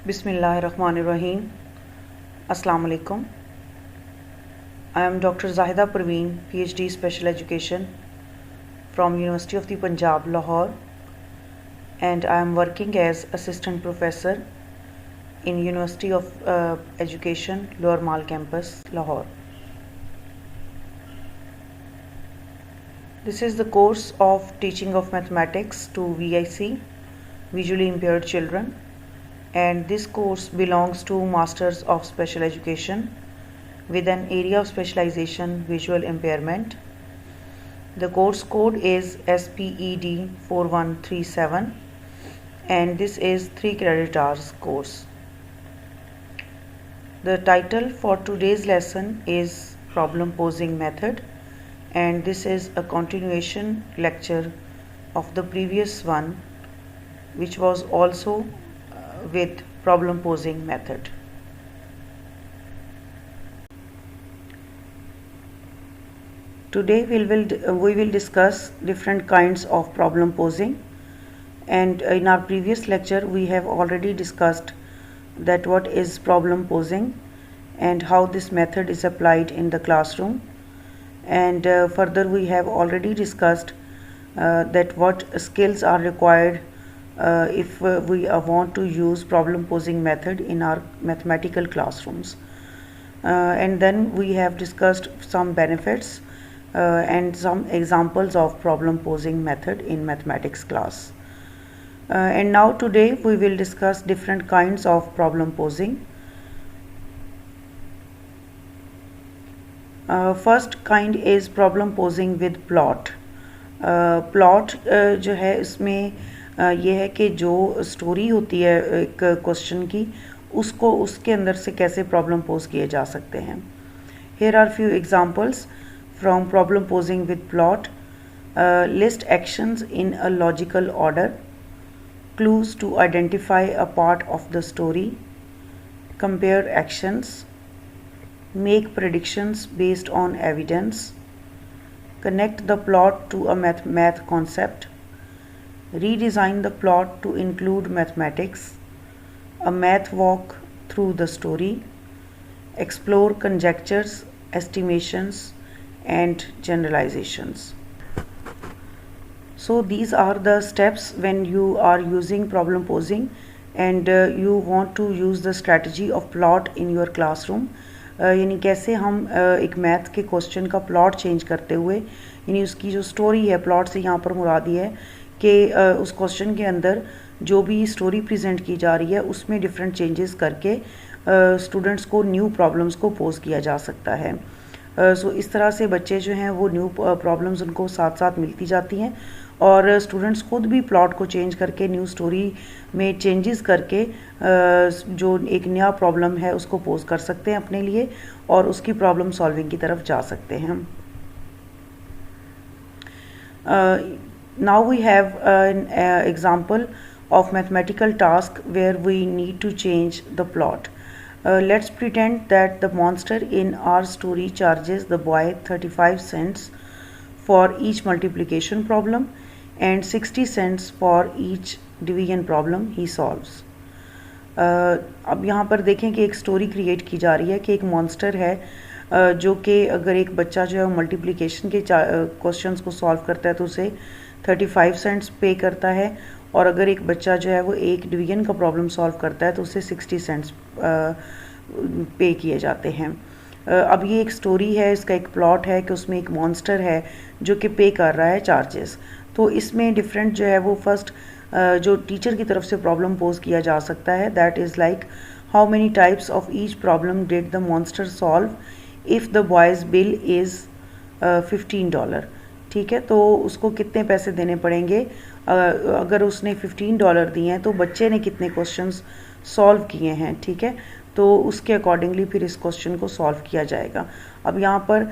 Bismillahirrahmanirrahim. Assalamu alaikum. I am Dr. Zahida Parveen, PhD Special Education from University of the Punjab, Lahore, and I am working as Assistant Professor in University of Education, Lower Mall Campus, Lahore. This is the course of Teaching of Mathematics to VIC, Visually Impaired Children, and this course belongs to Masters of Special Education with an area of specialization visual impairment. The course code is SPED 4137 and this is 3 credit hours course. The title for today's lesson is Problem Posing Method, and this is a continuation lecture of the previous one, which was also with problem posing method. Today we will discuss different kinds of problem posing, and in our previous lecture we have already discussed that what is problem posing and how this method is applied in the classroom, and further we have already discussed that what skills are required if we want to use problem posing method in our mathematical classrooms, and then we have discussed some benefits and some examples of problem posing method in mathematics class, and now today we will discuss different kinds of problem posing. First kind is problem posing with plot. Plot जो है इसमें ये है कि जो story होती है एक क्वेश्चन की, उसको उसके अंदर से कैसे प्रॉब्लम पोज किए जा सकते हैं. Here are few examples from problem posing with plot. List actions in a logical order, clues to identify a part of the story, compare actions, make predictions based on evidence, connect the plot to a math concept, redesign the plot to include mathematics, a math walk through the story, explore conjectures, estimations, and generalizations. So these are the steps when you are using problem posing and you want to use the strategy of plot in your classroom. यानी कैसे हम एक math के question का plot change करते हुए, यानी उसकी जो स्टोरी है, प्लॉट से यहाँ पर मुराद ये है कि उस क्वेश्चन के अंदर जो भी स्टोरी प्रेजेंट की जा रही है उसमें डिफरेंट चेंजेस करके स्टूडेंट्स को न्यू प्रॉब्लम्स को पोज किया जा सकता है. सो इस तरह से बच्चे जो हैं वो न्यू प्रॉब्लम्स उनको साथ साथ मिलती जाती हैं और स्टूडेंट्स खुद भी प्लॉट को चेंज करके न्यू स्टोरी में चेंजेस करके जो एक नया प्रॉब्लम है उसको पोज कर सकते हैं अपने लिए और उसकी प्रॉब्लम सॉल्विंग की तरफ जा सकते हैं. Now we have an example of mathematical task where we need to change the plot. Let's pretend that the monster in our story charges the boy 35 cents for each multiplication problem and 60 cents for each division problem he solves. अब यहाँ पर देखें कि एक story create की जा रही है कि एक मॉन्स्टर है जो कि अगर एक बच्चा जो है वो मल्टीप्लिकेशन के क्वेश्चंस को सॉल्व करता है तो उसे 35 सेंट्स पे करता है, और अगर एक बच्चा जो है वो एक डिवीजन का प्रॉब्लम सॉल्व करता है तो उसे 60 सेंट्स पे किए जाते हैं. अब ये एक स्टोरी है, इसका एक प्लॉट है कि उसमें एक मॉन्स्टर है जो कि पे कर रहा है चार्जेस. तो इसमें डिफरेंट जो है वो फर्स्ट जो टीचर की तरफ से प्रॉब्लम पोज किया जा सकता है, that is like how many types of each problem did the monster solve if the boys bill is $15. ठीक है, तो उसको कितने पैसे देने पड़ेंगे अगर उसने $15 दिए हैं तो बच्चे ने कितने क्वेश्चंस सॉल्व किए हैं. ठीक है, तो उसके अकॉर्डिंगली फिर इस क्वेश्चन को सॉल्व किया जाएगा. अब यहाँ पर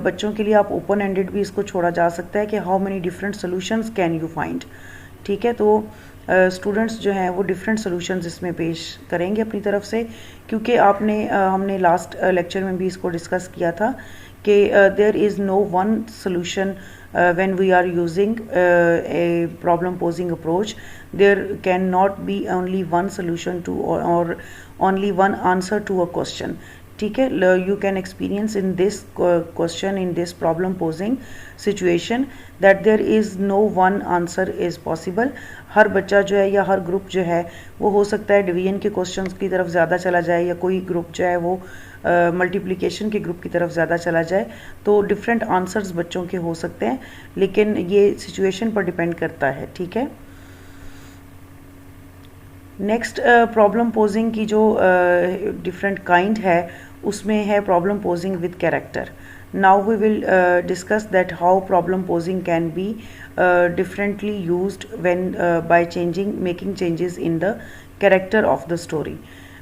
बच्चों के लिए आप ओपन एंडेड भी इसको छोड़ा जा सकता है कि how many different solutions can you find. ठीक है, तो स्टूडेंट्स जो हैं वो डिफरेंट सोल्यूशंस इसमें पेश करेंगे अपनी तरफ से, क्योंकि हमने लास्ट लेक्चर में भी इसको डिस्कस किया था कि there is no one solution when we are using a problem posing approach. There cannot be only one solution to or only one answer to a question. ठीक है, you can experience in this question, in this problem posing situation, that there is no one answer is possible. हर बच्चा जो है या हर group जो है वो हो सकता है डिवीजन के क्वेश्चंस की तरफ ज़्यादा चला जाए, या कोई ग्रुप जो है वो मल्टीप्लिकेशन के ग्रुप की तरफ ज़्यादा चला जाए. तो डिफरेंट आंसर्स बच्चों के हो सकते हैं, लेकिन ये सिचुएशन पर डिपेंड करता है. ठीक है. नेक्स्ट प्रॉब्लम पोजिंग की जो डिफरेंट काइंड है उसमें है problem posing with character. Now we will discuss that how problem posing can be differently used when by making changes in the character of the story.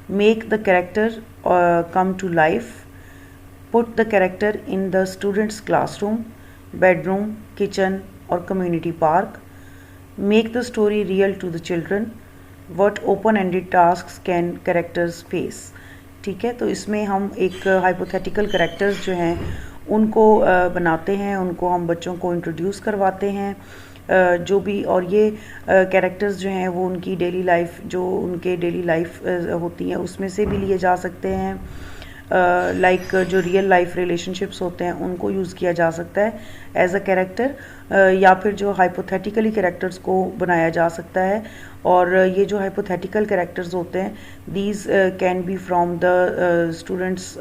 Make the character come to life. Put the character in the student's classroom, bedroom, kitchen or community park. Make the story real to the children. What open-ended tasks can characters face? ठीक है, तो इसमें हम एक hypothetical characters जो हैं उनको बनाते हैं, उनको हम बच्चों को इंट्रोड्यूस करवाते हैं जो भी, और ये कैरेक्टर्स जो हैं वो उनकी डेली लाइफ, जो उनके डेली लाइफ होती हैं उसमें से भी लिए जा सकते हैं. लाइक जो रियल लाइफ रिलेशनशिप्स होते हैं उनको यूज़ किया जा सकता है एज अ कैरेक्टर, या फिर जो हाइपोथेटिकली कैरेक्टर्स को बनाया जा सकता है. और ये जो हाइपोथेटिकल कैरेक्टर्स होते हैं these can be from the students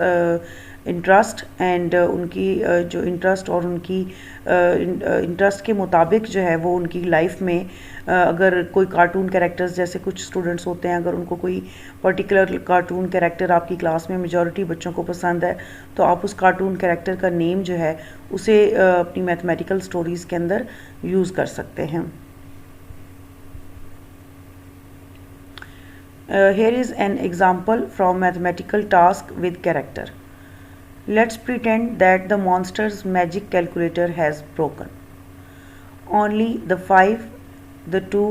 interest and उनकी जो इंटरेस्ट और उनकी इंटरेस्ट के मुताबिक जो है वो उनकी लाइफ में अगर कोई कार्टून कैरेक्टर्स, जैसे कुछ स्टूडेंट्स होते हैं अगर उनको कोई पर्टिकुलर कार्टून कैरेक्टर आपकी क्लास में मेजॉरिटी बच्चों को पसंद है तो आप उस कार्टून कैरेक्टर का नेम जो है उसे अपनी मैथमेटिकल स्टोरीज़ के अंदर यूज़ कर सकते हैं. Here is an example from mathematical task with character. Let's pretend that the monster's magic calculator has broken. Only the 5, the 2,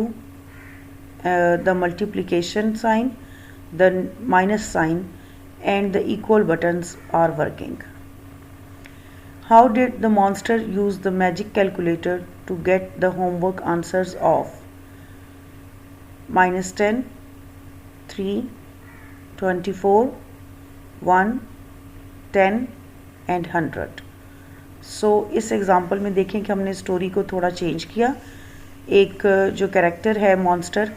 the multiplication sign, the minus sign and the equal buttons are working. How did the monster use the magic calculator to get the homework answers of -10, 3, 24, 1, 10 and 100. सो इस example में देखें कि हमने story को थोड़ा change किया. एक जो कैरेक्टर है मॉन्स्टर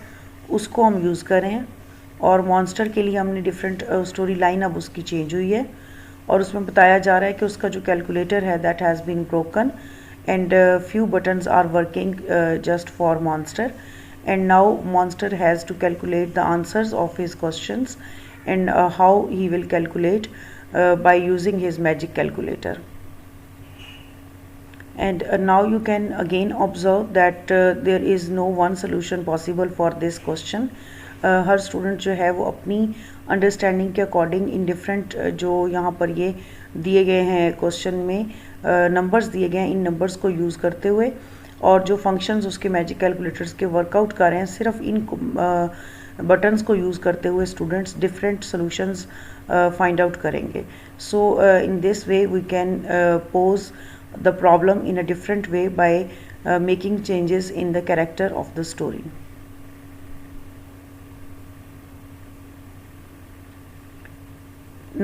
उसको हम यूज़ कर रहे हैं, और मॉन्स्टर के लिए हमने डिफरेंट स्टोरी लाइन अब उसकी चेंज हुई है, और उसमें बताया जा रहा है कि उसका जो कैलकुलेटर है that has been broken and few buttons are working just for monster. And now monster has to calculate the answers of his questions, and how he will calculate by using his magic calculator. And now you can again observe that there is no one solution possible for this question. Her student जो है वो अपनी understanding के according in different जो यहाँ पर ये दिए गए हैं क्वेश्चन में नंबर्स दिए गए हैं, इन नंबर्स को यूज़ करते हुए और जो फंक्शंस उसके मैजिक कैलकुलेटर्स के वर्कआउट कर रहे हैं, सिर्फ इन बटन्स को यूज़ करते हुए students different solutions find out करेंगे. So in this way we can pose the problem in a different way by making changes in the character of the story.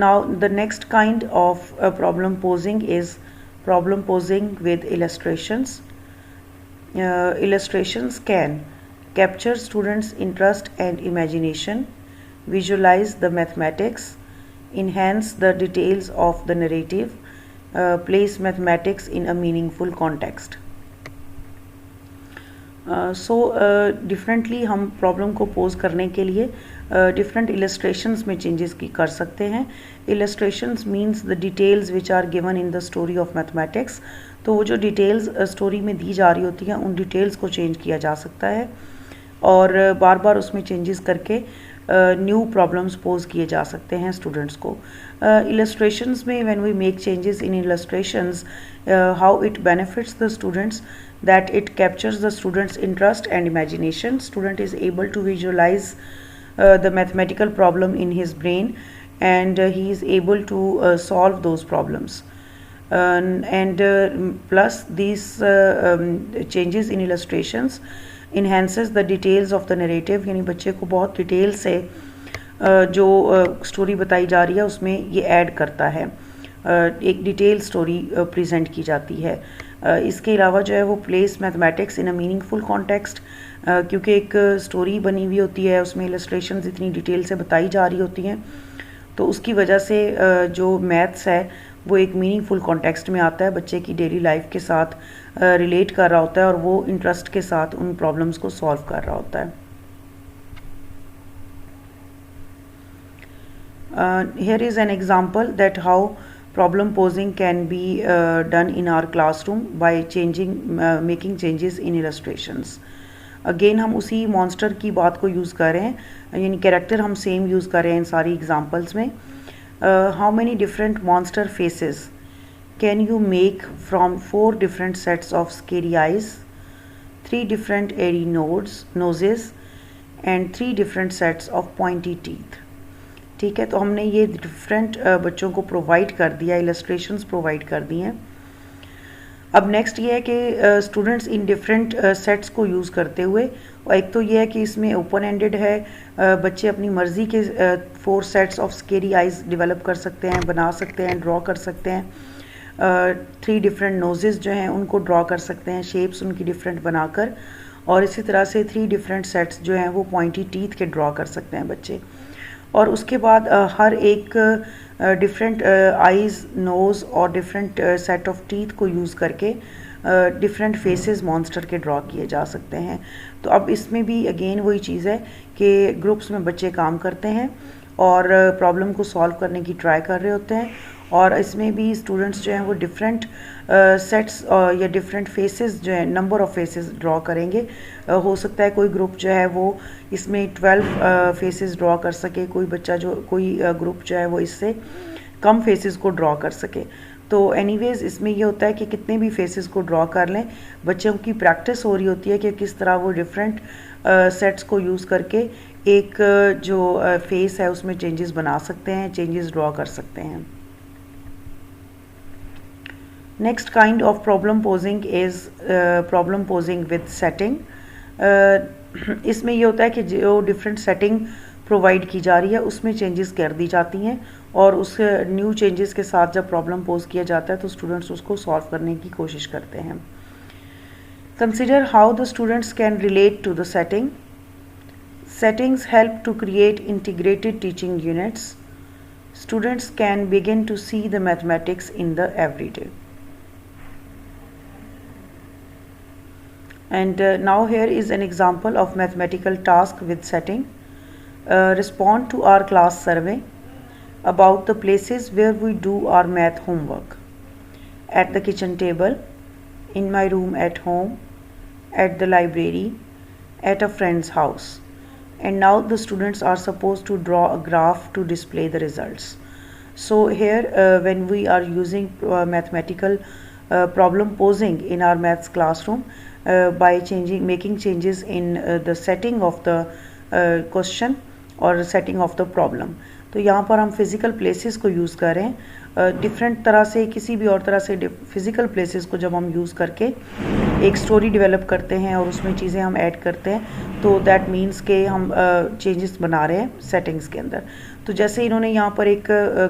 Now the next kind of problem posing is problem posing with illustrations. Illustrations can capture students' interest and imagination, visualize the mathematics, enhance the details of the narrative, place mathematics in a meaningful context. Differently हम problem को pose करने के लिए different illustrations में changes की कर सकते हैं. Illustrations means the details which are given in the story of mathematics. तो वो जो डिटेल्स स्टोरी में दी जा रही होती हैं उन डिटेल्स को चेंज किया जा सकता है और बार बार उसमें चेंजेस करके न्यू प्रॉब्लम्स पोज किए जा सकते हैं स्टूडेंट्स को. इलस्ट्रेशंस में when we make changes in illustrations, how it benefits the students, that it captures the student's interest and imagination. Student is able to visualize the mathematical problem in his brain and he is able to solve those problems. and plus these changes in illustrations enhances the details of the narrative, यानी बच्चे को बहुत detail से जो story बताई जा रही है उसमें ये ऐड करता है, एक डिटेल स्टोरी प्रेजेंट की जाती है। इसके अलावा जो है वो place mathematics in a meaningful context, क्योंकि एक स्टोरी बनी हुई होती है उसमें इलस्ट्रेशंस इतनी डिटेल से बताई जा रही होती हैं, तो उसकी वजह से जो मैथ्स है वो एक मीनिंगफुल कॉन्टेक्स्ट में आता है, बच्चे की डेली लाइफ के साथ रिलेट कर रहा होता है और वो इंटरेस्ट के साथ उन प्रॉब्लम्स को सॉल्व कर रहा होता है। Here is an example that how problem posing can be done in our classroom by making changes in illustrations. Again हम उसी मॉन्स्टर की बात को यूज़ कर रहे हैं, यानी कैरेक्टर हम सेम यूज़ कर रहे हैं इन सारी एग्जांपल्स में। How many different monster faces can you make from 4 different sets of scary eyes, 3 different hairy noses and 3 different sets of pointy teeth. ठीक है, तो हमने ये डिफरेंट बच्चों को प्रोवाइड कर दिया, इलस्ट्रेशंस प्रोवाइड कर दी हैं। अब नेक्स्ट ये है कि स्टूडेंट्स इन डिफरेंट सेट्स को यूज़ करते हुए, एक तो ये है कि इसमें ओपन एंडेड है, बच्चे अपनी मर्ज़ी के 4 sets of scary eyes develop कर सकते हैं, बना सकते हैं, ड्रॉ कर सकते हैं। 3 डिफरेंट नोजेस जो हैं उनको ड्रॉ कर सकते हैं, शेप्स उनकी डिफरेंट बनाकर, और इसी तरह से 3 डिफरेंट सेट्स जो हैं वो पॉइंटी टीथ के ड्रॉ कर सकते हैं बच्चे। और उसके बाद हर एक डिफरेंट आइज़, नोज़ और डिफरेंट सेट ऑफ टीथ को यूज़ करके डिफरेंट फेसेस मॉन्स्टर के ड्रॉ किए जा सकते हैं। तो अब इसमें भी अगेन वही चीज़ है कि ग्रुप्स में बच्चे काम करते हैं और प्रॉब्लम को सॉल्व करने की ट्राई कर रहे होते हैं, और इसमें भी स्टूडेंट्स जो हैं वो डिफरेंट सेट्स या डिफरेंट फेसेस जो है, नंबर ऑफ़ फेसेस ड्रॉ करेंगे। हो सकता है कोई ग्रुप जो है वो इसमें 12 फेसेस ड्रॉ कर सके, कोई ग्रुप जो है वो इससे कम फेसेस को ड्रॉ कर सके। तो एनीवेज़ इसमें ये होता है कि कितने भी फेसेस को ड्रॉ कर लें, बच्चों की प्रैक्टिस हो रही होती है कि किस तरह वो डिफरेंट सेट्स को यूज़ करके एक जो फेस है उसमें चेंजेस बना सकते हैं, चेंजेस ड्रॉ कर सकते हैं। Next kind of problem posing is problem posing with setting. इसमें ये होता है कि जो डिफरेंट सेटिंग प्रोवाइड की जा रही है उसमें चेंजेस कर दी जाती हैं, और उस न्यू चेंजेस के साथ जब प्रॉब्लम पोज किया जाता है तो स्टूडेंट्स उसको सॉल्व करने की कोशिश करते हैं। Consider how the students can relate to the setting. Settings help to create integrated teaching units. Students can begin to see the mathematics in the everyday. And now here is an example of mathematical task with setting. Respond to our class survey about the places where we do our math homework. At the kitchen table, in my room at home, at the library, at a friend's house. And now the students are supposed to draw a graph to display the results. So here when we are using mathematical problem posing in our maths classroom by making changes in the setting of the question और setting of the problem, तो यहाँ पर हम physical places को use कर रहे हैं। Different तरह से, किसी भी और तरह से फिज़िकल प्लेसेस को जब हम यूज़ करके एक स्टोरी डेवलप करते हैं और उसमें चीज़ें हम ऐड करते हैं, तो दैट मीन्स के हम चेंजेस बना रहे हैं सेटिंग्स के अंदर। तो जैसे इन्होंने यहाँ पर एक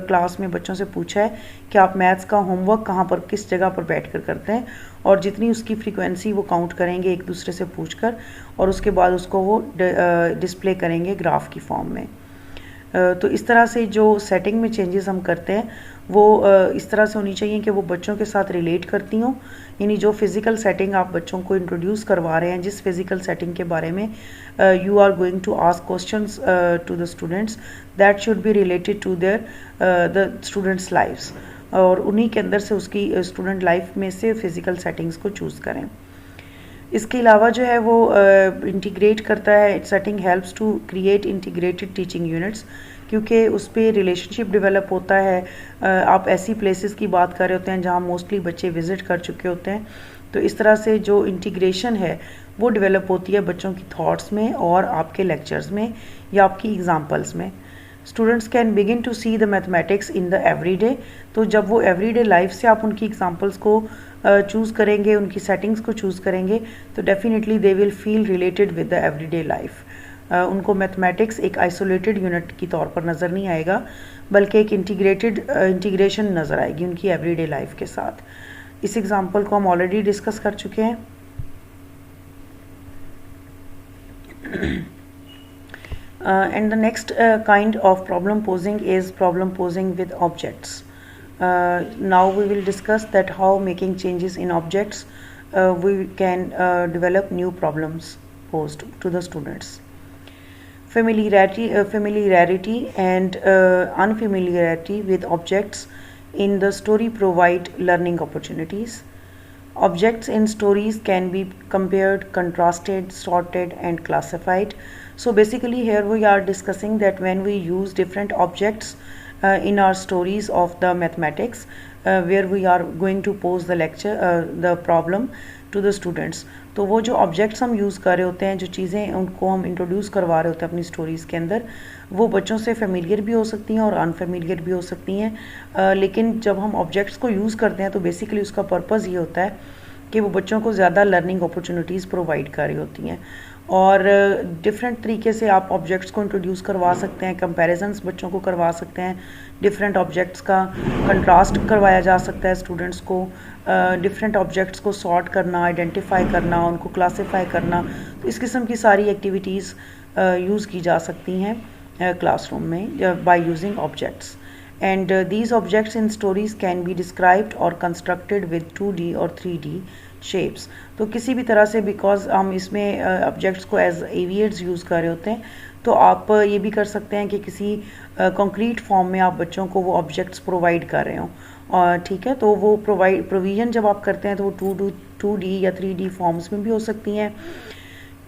क्लास में बच्चों से पूछा है कि आप मैथ्स का होमवर्क कहाँ पर, किस जगह पर बैठ कर करते हैं, और जितनी उसकी फ्रीक्वेंसी वो काउंट करेंगे एक दूसरे से पूछ कर, और उसके बाद उसको वो डिस्प्ले करेंगे ग्राफ की फॉर्म में। तो इस तरह से जो सेटिंग में चेंजेस हम करते हैं वो इस तरह से होनी चाहिए कि वो बच्चों के साथ रिलेट करती हों, यानी जो फिज़िकल सेटिंग आप बच्चों को इंट्रोड्यूस करवा रहे हैं, जिस फिज़िकल सेटिंग के बारे में you are going to ask questions to the students, that should be related to their the students lifes, और उन्हीं के अंदर से उसकी स्टूडेंट लाइफ में से फ़िज़िकल सेटिंग्स को चूज़ करें। इसके अलावा जो है वो इंटीग्रेट करता है, setting helps to create integrated teaching units, क्योंकि उस पर रिलेशनशिप डेवलप होता है। आप ऐसी प्लेसेस की बात कर रहे होते हैं जहाँ मोस्टली बच्चे विज़िट कर चुके होते हैं, तो इस तरह से जो इंटीग्रेशन है वो डेवलप होती है बच्चों की थॉट्स में और आपके लेक्चर्स में या आपकी एग्जांपल्स में। Students can begin to see the mathematics in the everyday. तो जब वो एवरीडे लाइफ से आप उनकी एग्जांपल्स को चूज़ करेंगे, उनकी सेटिंग्स को चूज़ करेंगे, तो definitely they will feel related with the everyday life. उनको मैथमेटिक्स एक आइसोलेटेड यूनिट की तौर पर नज़र नहीं आएगा, बल्कि एक इंटीग्रेशन नज़र आएगी उनकी एवरीडे लाइफ के साथ। इस एग्जांपल को हम ऑलरेडी डिस्कस कर चुके हैं। And the next kind of problem posing is problem posing with objects. Now we will discuss that how making changes in objects we can develop new problems posed to the students. Familiarity and unfamiliarity with objects in the story provide learning opportunities. Objects in stories can be compared, contrasted, sorted and classified. So basically here we are discussing that when we use different objects in our stories of the mathematics, where we are going to pose the problem to the students, तो वो जो objects हम use कर रहे होते हैं, जो चीज़ें उनको हम इंट्रोड्यूस करवा रहे होते हैं अपनी स्टोरीज़ के अंदर, वो बच्चों से फेमिलियर भी हो सकती हैं और अनफेमिलियर भी हो सकती हैं। लेकिन जब हम ऑब्जेक्ट्स को यूज़ करते हैं तो बेसिकली उसका पर्पज़ ये होता है कि वो बच्चों को ज़्यादा लर्निंग अपॉर्चुनिटीज़ प्रोवाइड कर रही होती हैं। और डिफरेंट तरीके से आप ऑब्जेक्ट्स को इंट्रोड्यूस करवा सकते हैं, कंपैरिजंस बच्चों को करवा सकते हैं, डिफरेंट ऑब्जेक्ट्स का कंट्रास्ट करवाया जा सकता है स्टूडेंट्स को, डिफरेंट ऑब्जेक्ट्स को सॉर्ट करना, आइडेंटिफाई करना, उनको क्लासीफाई करना। तो इस किस्म की सारी एक्टिविटीज़ यूज़ की जा सकती हैं क्लासरूम में by using objects. And these objects in stories can be described or constructed with 2D or 3D shapes. तो किसी भी तरह से, बिकॉज हम इसमें ऑब्जेक्ट्स को एज एवियर्स यूज़ कर रहे होते हैं, तो आप ये भी कर सकते हैं कि किसी कंक्रीट फॉर्म में आप बच्चों को वो ऑब्जेक्ट्स प्रोवाइड कर रहे हों, और ठीक है, तो वो प्रोविज़न जब आप करते हैं तो वो 2D या 3D फॉर्म्स में भी हो सकती हैं,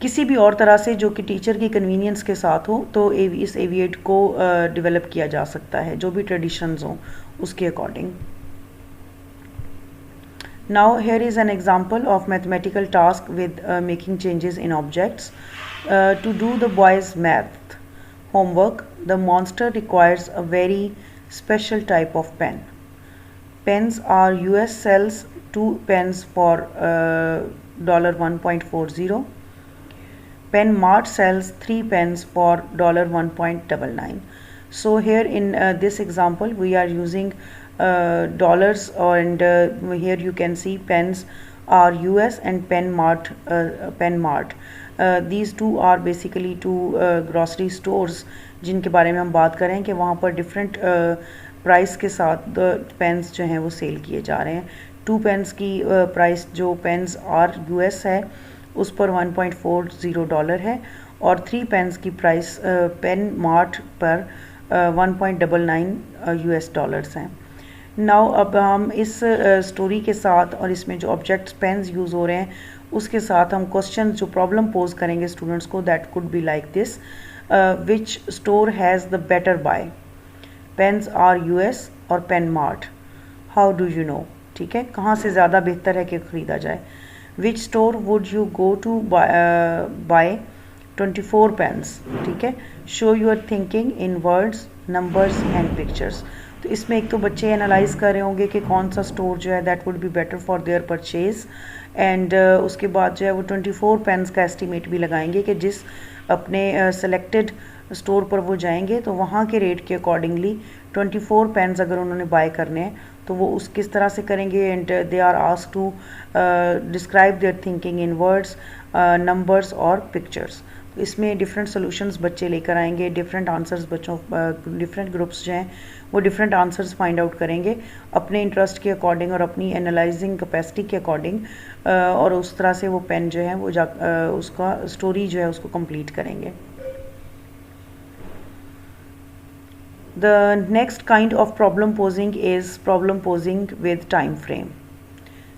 किसी भी और तरह से जो कि टीचर की कन्वीनियंस के साथ हो। तो इस एविएट को डेवलप किया जा सकता है जो भी ट्रेडिशंस हों उसके according. Now here is an example of mathematical task with making changes in objects. To do the boys math homework, the monster requires a very special type of pen. Pens are US sells 2 pens for $1.40. Pen Mart sells 3 pens for $1.99. So here in this example we are using dollars, and here you can see pens are US and Pen Mart. These two are basically two grocery stores जिनके बारे में हम बात करें कि वहाँ पर different price के साथ पेन्स जो हैं वो सेल किए जा रहे हैं। 2 पेन्स की प्राइस जो पेन्स आर US है उस पर $1.40 है, और 3 पेन्स की प्राइस पेन मार्ट पर $1.99 हैं। नाउ अब हम इस स्टोरी के साथ और इसमें जो ऑब्जेक्ट्स पेन्स यूज़ हो रहे हैं उसके साथ हम क्वेश्चन जो प्रॉब्लम पोज करेंगे स्टूडेंट्स को, that could be like this: which store has the better buy, pens are US और pen mart, how do you know? ठीक है, कहाँ से ज़्यादा बेहतर है कि ख़रीदा जाए? Which store would you go to buy 24 pens? ठीक है, show your thinking in words, numbers and pictures. तो इसमें एक तो बच्चे एनालाइज कर रहे होंगे कि कौन सा स्टोर जो है that would be better for their purchase, and उसके बाद जो है वो 24 पेन्स का एस्टिमेट भी लगाएंगे कि जिस अपने सेलेक्टेड स्टोर पर वो जाएंगे तो वहाँ के रेट के अकॉर्डिंगली 24 पेन्स अगर उन्होंने बाय करने हैं तो वो उस किस तरह से करेंगे, and they are asked to describe their thinking in words, numbers और पिक्चर्स। तो इसमें डिफरेंट सॉल्यूशंस बच्चे लेकर आएंगे, डिफरेंट आंसर्स बच्चों डिफरेंट ग्रुप्स जो हैं वो डिफरेंट आंसर्स फाइंड आउट करेंगे अपने इंटरेस्ट के अकॉर्डिंग और अपनी एनालाइजिंग कैपेसिटी के अकॉर्डिंग, और उस तरह से वो पेन जो है वो उसका स्टोरी जो है उसको कंप्लीट करेंगे। The next kind of problem posing is problem posing with time frame.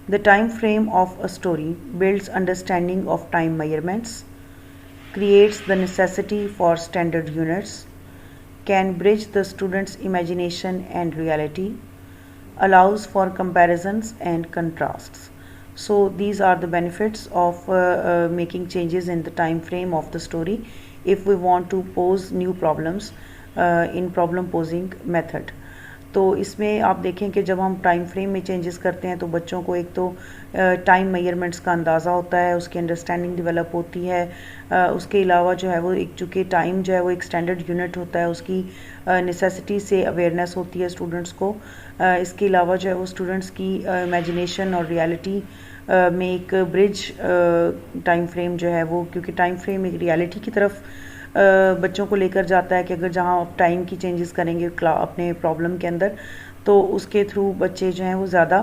The time frame of a story builds understanding of time measurements, creates the necessity for standard units, can bridge the student's imagination and reality, allows for comparisons and contrasts. So these are the benefits of making changes in the time frame of the story if we want to pose new problems in problem posing method. तो इसमें आप देखें कि जब हम time frame में changes करते हैं तो बच्चों को एक तो टाइम मेजरमेंट्स का अंदाज़ा होता है, उसकी अंडरस्टैंडिंग डेवलप होती है। उसके अलावा जो है वो एक चूँकि टाइम जो है वो एक स्टैंडर्ड यूनिट होता है, उसकी नेसेसिटी से अवेयरनेस होती है स्टूडेंट्स को। इसके अलावा जो है वो स्टूडेंट्स की इमेजिनेशन और रियलिटी में एक ब्रिज टाइम फ्रेम जो है वो, क्योंकि टाइम फ्रेम एक रियलिटी की तरफ बच्चों को लेकर जाता है कि अगर जहाँ आप टाइम की चेंजेस करेंगे अपने प्रॉब्लम के अंदर, तो उसके थ्रू बच्चे जो हैं वो ज़्यादा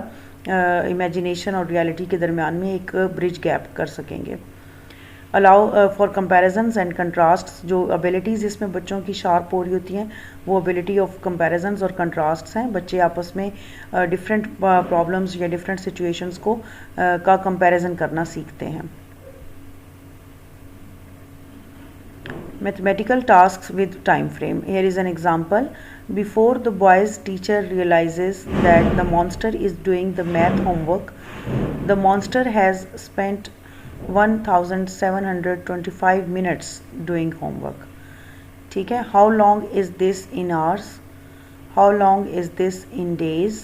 इमेजिनेशन और रियलिटी के दरमियान में एक ब्रिज गैप कर सकेंगे। अलाउ फॉर कंपैरिजंस एंड कंट्रास्ट्स, जो एबिलिटीज़ इसमें बच्चों की शार्प हो रही होती हैं वो एबिलिटी ऑफ कंपैरिजंस और कंट्रास्ट्स हैं। बच्चे आपस में डिफरेंट प्रॉब्लम्स या डिफरेंट सिचुएशंस को का कंपैरिजन करना सीखते हैं। Mathematical tasks with time frame. Here is an example. Before the boy's teacher realizes that the monster is doing the math homework, the monster has spent 1725 minutes doing homework. ठीक है, how long is this in hours? How long is this in days?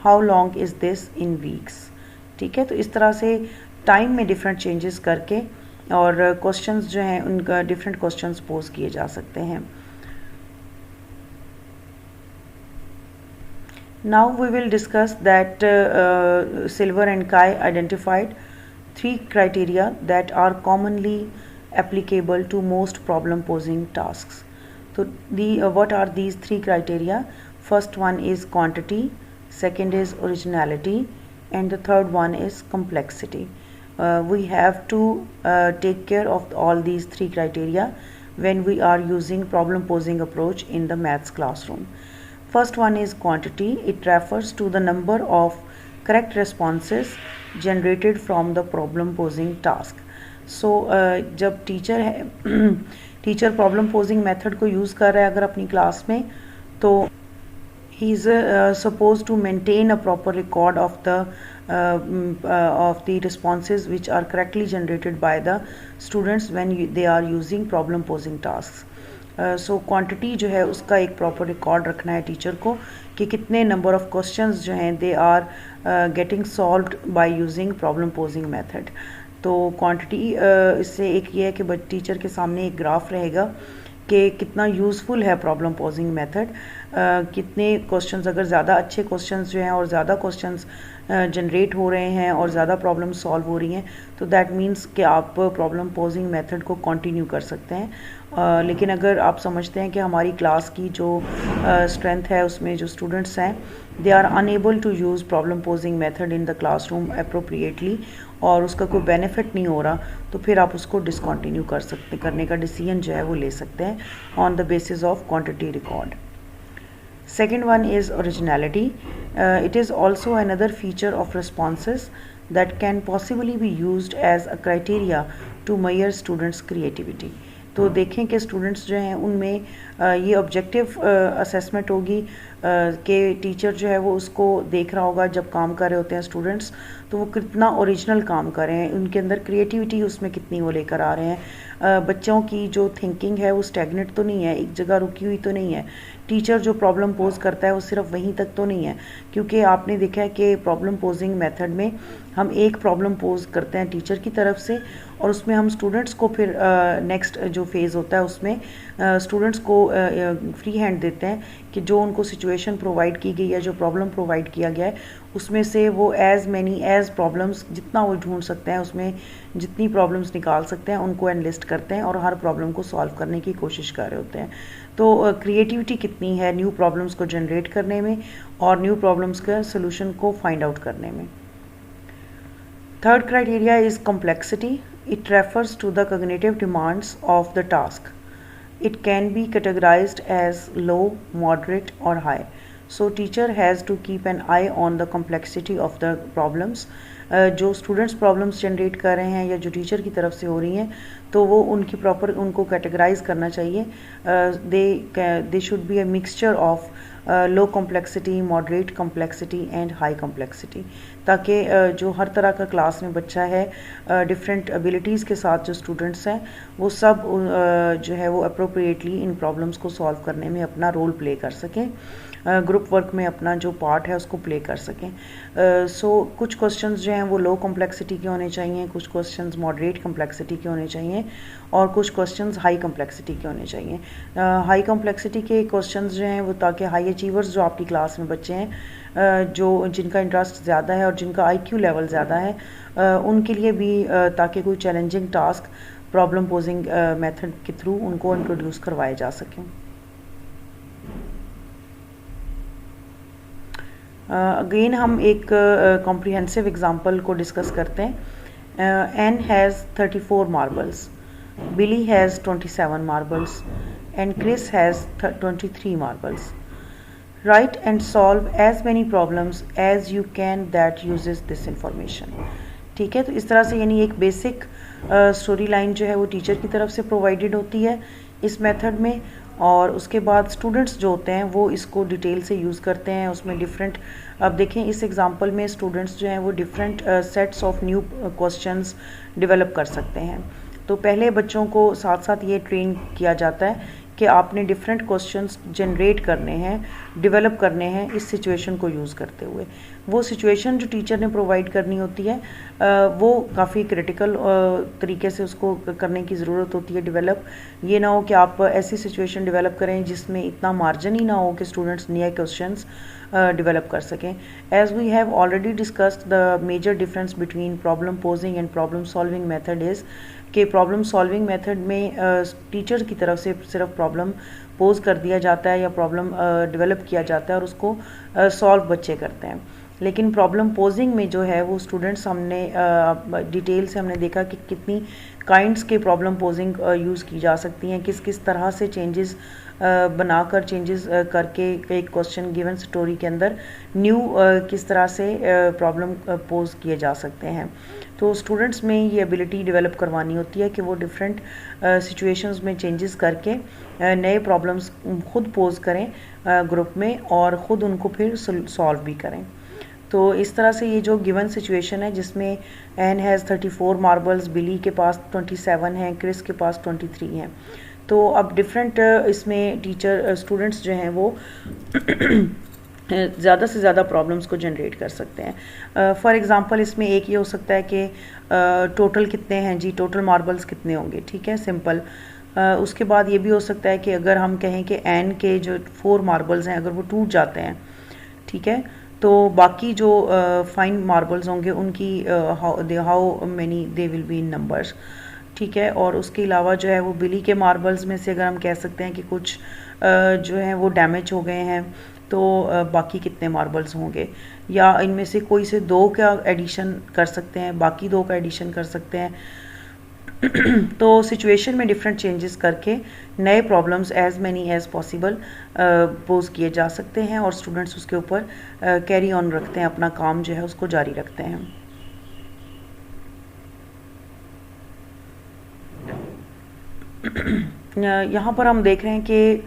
How long is this in weeks? ठीक है, तो इस तरह से time में different changes करके और क्वेश्चंस जो हैं उनका डिफरेंट क्वेश्चंस पोज किए जा सकते हैं। Now we will discuss that Silver and Cai identified 3 criteria that are commonly applicable to most problem posing tasks. So what are these 3 criteria? First one is quantity, second is originality, and the third one is complexity. We have to take care of all these 3 criteria when we are using problem posing approach in the maths classroom. First one is quantity. It refers to the number of correct responses generated from the problem posing task. So जब teacher है teacher problem posing method को use कर रहा है अगर अपनी class में, तो he is supposed to maintain a proper record of the responses which are correctly generated by the students when they are using problem posing tasks. So quantity जो है उसका एक proper record रखना है टीचर को कि कितने number of questions जो हैं they are getting solved by using problem posing method. तो क्वांटिटी इससे एक ये है कि टीचर के सामने एक ग्राफ रहेगा कि कितना यूज़फुल है प्रॉब्लम पोजिंग मेथड, कितने क्वेश्चंस, अगर ज़्यादा अच्छे क्वेश्चंस जो हैं और ज़्यादा क्वेश्चंस जनरेट हो रहे हैं और ज़्यादा प्रॉब्लम सॉल्व हो रही हैं, तो दैट मीन्स कि आप प्रॉब्लम पोजिंग मेथड को कंटिन्यू कर सकते हैं। लेकिन अगर आप समझते हैं कि हमारी क्लास की जो स्ट्रेंथ है उसमें जो स्टूडेंट्स हैं they are unable to use problem posing method in the classroom appropriately और उसका कोई बेनिफिट नहीं हो रहा, तो फिर आप उसको डिसकंटिन्यू करने का डिसीजन जो है वो ले सकते हैं on the basis of quantity record. Second one is originality. It is also another feature of responses that can possibly be used as a criteria to measure students' creativity. तो देखें कि स्टूडेंट्स जो हैं उनमें ये ऑब्जेक्टिव असेसमेंट होगी कि teacher जो है वो उसको देख रहा होगा जब काम कर रहे होते हैं स्टूडेंट्स, तो वो कितना ओरिजिनल काम कर रहे हैं, उनके अंदर क्रिएटिविटी उसमें कितनी वो लेकर आ रहे हैं, बच्चों की जो थिंकिंग है वो स्टैग्नेट तो नहीं है, एक जगह रुकी हुई तो नहीं है, टीचर जो प्रॉब्लम पोज करता है वो सिर्फ वहीं तक तो नहीं है, क्योंकि आपने देखा है कि प्रॉब्लम पोजिंग मेथड में हम एक प्रॉब्लम पोज करते हैं टीचर की तरफ से और उसमें हम स्टूडेंट्स को फिर नेक्स्ट जो फेज़ होता है उसमें स्टूडेंट्स को फ्री हैंड देते हैं कि जो उनको सिचुएशन प्रोवाइड की गई है, जो प्रॉब्लम प्रोवाइड किया गया है, उसमें से वो एज प्रॉब्लम्स जितना वो ढूंढ सकते हैं, उसमें जितनी प्रॉब्लम्स निकाल सकते हैं उनको एनलिस्ट करते हैं और हर प्रॉब्लम को सॉल्व करने की कोशिश कर रहे होते हैं। तो क्रिएटिविटी कितनी है न्यू प्रॉब्लम्स को जनरेट करने में और न्यू प्रॉब्लम्स का सोल्यूशन को फाइंड आउट करने में। Third criteria is complexity. It refers to the cognitive demands of the task. It can be categorized as low, moderate or high. So teacher has to keep an eye on the complexity of the problems. जो students problems generate कर रहे हैं या जो teacher की तरफ से हो रही हैं, तो वो उनकी प्रॉपर उनको कैटेगराइज करना चाहिए। They should be a mixture of low complexity, moderate complexity and high complexity, ताकि जो हर तरह का क्लास में बच्चा है, डिफरेंट एबिलिटीज़ के साथ जो स्टूडेंट्स हैं, वो सब जो है वो अप्रोप्रिएटली इन प्रॉब्लम्स को सॉल्व करने में अपना रोल प्ले कर सकें, ग्रुप वर्क में अपना जो पार्ट है उसको प्ले कर सकें। सो कुछ क्वेश्चंस जो हैं वो लो कॉम्प्लेक्सिटी के होने चाहिए, कुछ क्वेश्चंस मॉडरेट कॉम्प्लेक्सिटी के होने चाहिए और कुछ क्वेश्चंस हाई कॉम्प्लेक्सिटी के होने चाहिए। हाई कॉम्प्लेक्सिटी के क्वेश्चंस जो हैं वो ताकि हाई अचीवर्स जो आपकी क्लास में बच्चे हैं, जो जिनका इंटरेस्ट ज़्यादा है और जिनका आईक्यू लेवल ज़्यादा है, उनके लिए भी ताकि कोई challenging task problem posing method के थ्रू उनको इंट्रोड्यूस करवाए जा सकें। अगेन हम एक कॉम्प्रिहेंसिव एग्जांपल को डिस्कस करते हैं। Ann has 34 marbles, Billy has 27 marbles and Chris has 23 marbles. Write and solve as many problems as you can that uses this information. ठीक है, तो इस तरह से यानी एक बेसिक स्टोरी लाइन जो है वो टीचर की तरफ से प्रोवाइडेड होती है इस मेथड में, और उसके बाद स्टूडेंट्स जो होते हैं वो इसको डिटेल से यूज़ करते हैं। उसमें डिफरेंट, अब देखें इस एग्जांपल में स्टूडेंट्स जो हैं वो different sets of new questions develop कर सकते हैं। तो पहले बच्चों को साथ साथ ये ट्रेन किया जाता है कि आपने डिफरेंट क्वेश्चंस जनरेट करने हैं, डेवलप करने हैं इस सिचुएशन को यूज़ करते हुए। वो सिचुएशन जो टीचर ने प्रोवाइड करनी होती है वो काफ़ी क्रिटिकल तरीके से उसको करने की ज़रूरत होती है डेवलप। ये ना हो कि आप ऐसी सिचुएशन डेवलप करें जिसमें इतना मार्जिन ही ना हो कि स्टूडेंट्स नए क्वेश्चंस डेवलप कर सकें। As we have already discussed the major difference between problem posing and problem solving method is कि प्रॉब्लम सॉल्विंग मेथड में टीचर की तरफ से सिर्फ प्रॉब्लम पोज कर दिया जाता है या प्रॉब्लम डेवलप किया जाता है और उसको सॉल्व बच्चे करते हैं। लेकिन प्रॉब्लम पोजिंग में जो है वो स्टूडेंट्स, हमने डिटेल से हमने देखा कि कितनी काइंड्स के प्रॉब्लम पोजिंग यूज़ की जा सकती हैं, किस किस तरह से चेंजेस बनाकर चेंजेस करके एक क्वेश्चन गिवन स्टोरी के अंदर न्यू किस तरह से प्रॉब्लम पोज किए जा सकते हैं। तो स्टूडेंट्स में ये एबिलिटी डेवलप करवानी होती है कि वो डिफरेंट सिचुएशंस में चेंजेस करके नए प्रॉब्लम्स खुद पोज करें ग्रुप में और ख़ुद उनको फिर सॉल्व भी करें। तो इस तरह से ये जो गिवन सिचुएशन है जिसमें एन हैज़ 34 मार्बल्स, बिली के पास 27 हैं, क्रिस के पास 23 हैं। तो अब डिफरेंट इसमें टीचर स्टूडेंट्स जो हैं वो ज़्यादा से ज़्यादा प्रॉब्लम्स को जनरेट कर सकते हैं। फॉर एग्ज़ाम्पल इसमें एक ये हो सकता है कि टोटल कितने हैं जी, टोटल मार्बल्स कितने होंगे, ठीक है, सिंपल। उसके बाद ये भी हो सकता है कि अगर हम कहें कि एन के जो 4 मार्बल्स हैं अगर वो टूट जाते हैं, ठीक है, तो बाकी जो फाइन मार्बल्स होंगे उनकी how many they will be in numbers, ठीक है। और उसके अलावा जो है वो बिली के मार्बल्स में से अगर हम कह सकते हैं कि कुछ जो है वो डैमेज हो गए हैं, तो बाकी कितने मार्बल्स होंगे, या इनमें से कोई से 2 का एडिशन कर सकते हैं, बाकी 2 का एडिशन कर सकते हैं। तो सिचुएशन में डिफरेंट चेंजेस करके नए problems as many as possible pose किए जा सकते हैं और स्टूडेंट्स उसके ऊपर कैरी ऑन रखते हैं, अपना काम जो है उसको जारी रखते हैं। यहाँ पर हम देख रहे हैं कि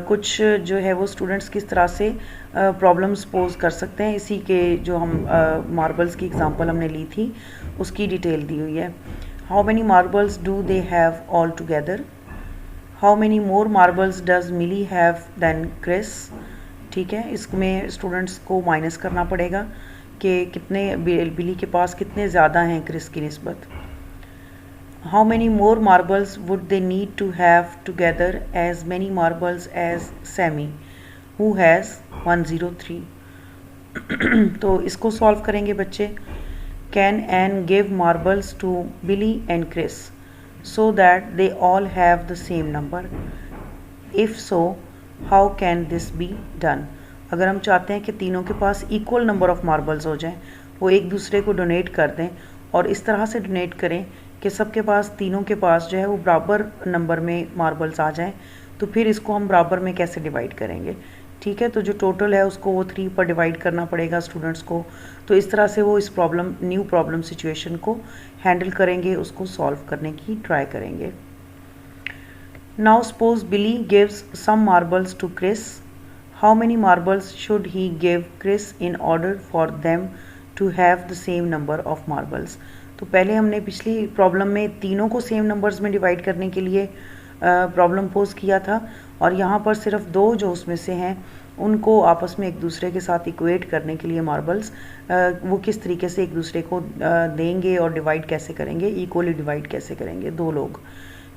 कुछ जो है वो स्टूडेंट्स किस तरह से प्रॉब्लम्स पोज कर सकते हैं। इसी के जो हम मार्बल्स की एग्जांपल हमने ली थी उसकी डिटेल दी हुई है। How many marbles do they have all together, how many more marbles does Milly have than Chris, ठीक है। इसमें स्टूडेंट्स को माइनस करना पड़ेगा कि कितने बिली के पास कितने ज़्यादा हैं क्रिस की निस्बत। How many more marbles would they need to have together as many marbles as Sammy, who has 103? तो इसको सॉल्व करेंगे बच्चे। Can Anne give marbles to Billy and Chris so that they all have the same number? If so, how can this be done? अगर हम चाहते हैं कि तीनों के पास इक्वल नंबर ऑफ मार्बल्स हो जाएं, वो एक दूसरे को डोनेट कर दें और इस तरह से डोनेट करें कि सबके पास, तीनों के पास जो है वो बराबर नंबर में मार्बल्स आ जाएं, तो फिर इसको हम बराबर में कैसे डिवाइड करेंगे, ठीक है, तो जो टोटल है उसको वो 3 पर डिवाइड करना पड़ेगा स्टूडेंट्स को। तो इस तरह से वो इस न्यू प्रॉब्लम सिचुएशन को हैंडल करेंगे, उसको सॉल्व करने की ट्राई करेंगे। Now suppose Billy gives some marbles to Chris. How many marbles should he give Chris in order for them to have the same number of marbles. तो पहले हमने पिछली प्रॉब्लम में तीनों को सेम नंबर्स में डिवाइड करने के लिए प्रॉब्लम पोज किया था, और यहाँ पर सिर्फ 2 जो उसमें से हैं उनको आपस में एक दूसरे के साथ इक्वेट करने के लिए मार्बल्स वो किस तरीके से एक दूसरे को देंगे और डिवाइड कैसे करेंगे, इक्वली डिवाइड कैसे करेंगे 2 लोग।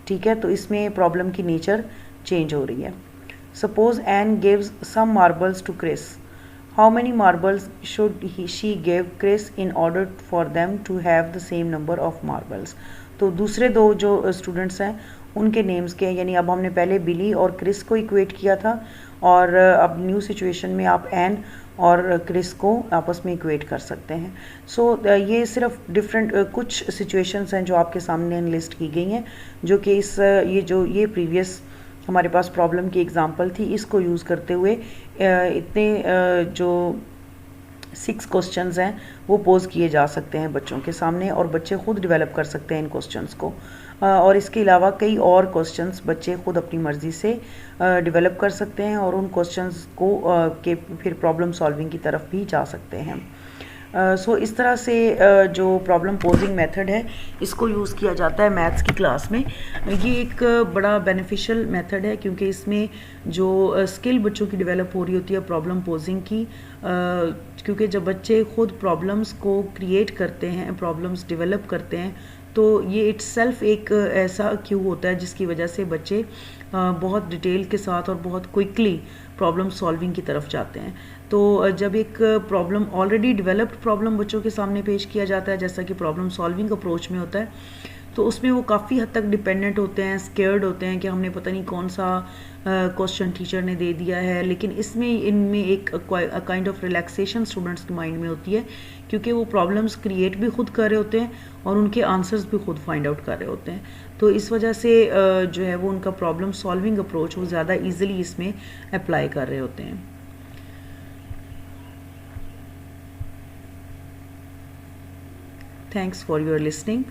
ठीक है, तो इसमें प्रॉब्लम की नेचर चेंज हो रही है। Suppose Ann gives some marbles to Chris. How many marbles should she give Chris in order for them to have the same number of marbles. तो दूसरे 2 जो स्टूडेंट्स हैं उनके नेम्स के, यानी अब हमने पहले बिली और क्रिस को इक्वेट किया था, और अब न्यू सिचुएशन में आप एन और क्रिस को आपस में इक्वेट कर सकते हैं। सो ये सिर्फ डिफरेंट कुछ सिचुएशंस हैं जो आपके सामने लिस्ट की गई हैं, जो कि ये प्रीवियस हमारे पास प्रॉब्लम की एग्जांपल थी, इसको यूज़ करते हुए इतने जो 6 क्वेश्चंस हैं वो पोज किए जा सकते हैं बच्चों के सामने, और बच्चे खुद डेवलप कर सकते हैं इन क्वेश्चंस को। और इसके अलावा कई और क्वेश्चंस बच्चे खुद अपनी मर्ज़ी से डेवलप कर सकते हैं, और उन क्वेश्चंस को के फिर प्रॉब्लम सॉल्विंग की तरफ भी जा सकते हैं। सो इस तरह से जो प्रॉब्लम पोजिंग मेथड है इसको यूज़ किया जाता है मैथ्स की क्लास में। ये एक बड़ा बेनिफिशियल मेथड है, क्योंकि इसमें जो स्किल बच्चों की डेवलप हो रही होती है प्रॉब्लम पोजिंग की, क्योंकि जब बच्चे खुद प्रॉब्लम्स को क्रिएट करते हैं, प्रॉब्लम्स डेवलप करते हैं, तो ये इट्सेल्फ एक ऐसा क्यू होता है जिसकी वजह से बच्चे बहुत डिटेल के साथ और बहुत क्विकली प्रॉब्लम सॉल्विंग की तरफ जाते हैं। तो जब एक प्रॉब्लम ऑलरेडी डेवलप्ड प्रॉब्लम बच्चों के सामने पेश किया जाता है, जैसा कि प्रॉब्लम सॉल्विंग अप्रोच में होता है, तो उसमें वो काफ़ी हद तक डिपेंडेंट होते हैं, स्केयर्ड होते हैं कि हमने पता नहीं कौन सा क्वेश्चन टीचर ने दे दिया है। लेकिन इनमें एक काइंड ऑफ रिलैक्सेशन स्टूडेंट्स के माइंड में होती है, क्योंकि वो प्रॉब्लम्स क्रिएट भी खुद कर रहे होते हैं और उनके आंसर्स भी खुद फाइंड आउट कर रहे होते हैं। तो इस वजह से जो है वो उनका प्रॉब्लम सॉल्विंग अप्रोच वो ज़्यादा ईजिली इसमें अप्लाई कर रहे होते हैं। Thanks for your listening.